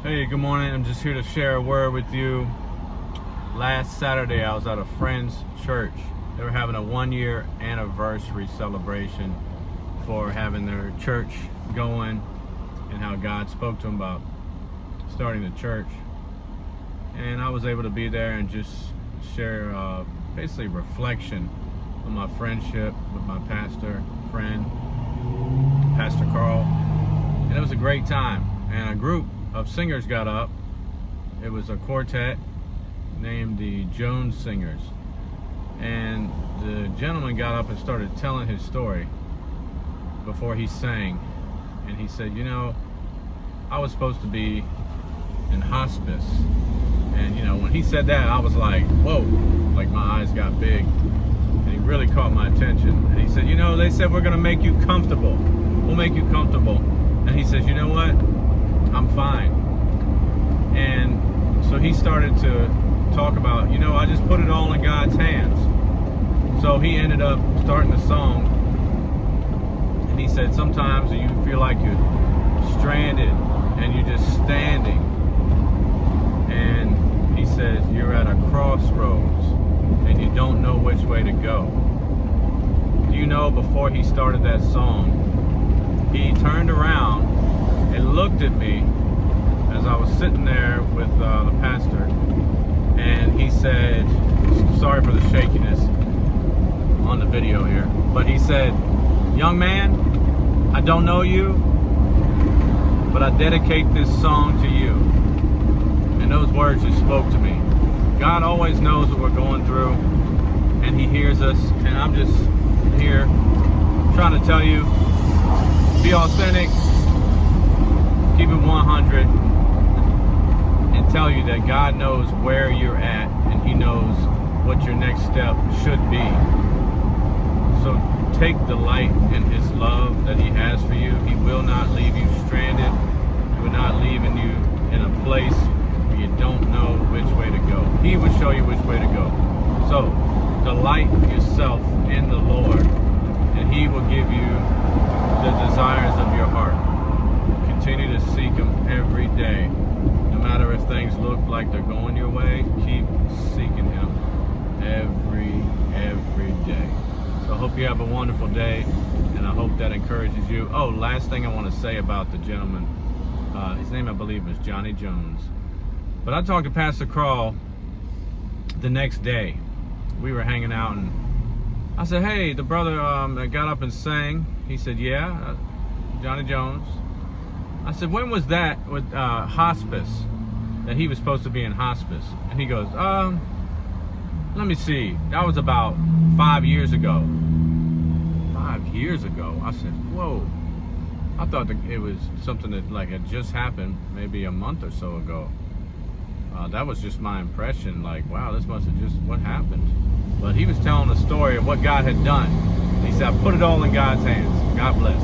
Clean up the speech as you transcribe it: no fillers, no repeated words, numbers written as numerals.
Hey, good morning. I'm just here to share a word with you. Last Saturday, I was at a friend's church. They were having a 1-year anniversary celebration for having their church going and how God spoke to them about starting the church. And I was able to be there and just share basically reflection on my friendship with my pastor friend, Pastor Carl. And it was a great time. And a group of singers got up. It was a quartet named the Jones Singers, and the gentleman got up and started telling his story before he sang. And he said, you know, I was supposed to be in hospice. And you know, when he said that, I was like, whoa, like my eyes got big, and he really caught my attention. And he said, you know, they said we're gonna make you comfortable, we'll make you comfortable. And he says, you know what, I'm fine. And so he started to talk about, you know, I just put it all in God's hands. So he ended up starting the song, and he said sometimes you feel like you're stranded and you're just standing, and he says you're at a crossroads and you don't know which way to go. Do you know, before he started that song, he turned around and looked at me as I was sitting there with the pastor, and he said, sorry for the shakiness on the video here, but he said, young man, I don't know you, but I dedicate this song to you. And those words just spoke to me. God always knows what we're going through, and he hears us, and I'm just here trying to tell you, be authentic, keep it 100, and tell you that God knows where you're at, and he knows what your next step should be. So take delight in his love that he has for you. He will not leave you stranded. He will not leave you in a place where you don't know which way to go. He will show you which way to go. So delight yourself in the Lord, and he will give you the desires of your heart. Continue to seek him every day. No matter if things look like they're going your way, keep seeking him every day. So I hope you have a wonderful day, and I hope that encourages you. Oh, last thing I want to say about the gentleman, his name I believe was Johnny Jones. But I talked to Pastor Carl the next day. We were hanging out, and I said, hey, the brother that got up and sang, he said, yeah, Johnny Jones. I said, when was that with hospice, that he was supposed to be in hospice? And he goes, let me see, that was about 5 years ago. 5 years ago? I said, whoa. I thought that it was something that like had just happened maybe a month or so ago. That was just my impression, like, wow, this must have just what happened. But he was telling the story of what God had done. He said, I put it all in God's hands. God bless.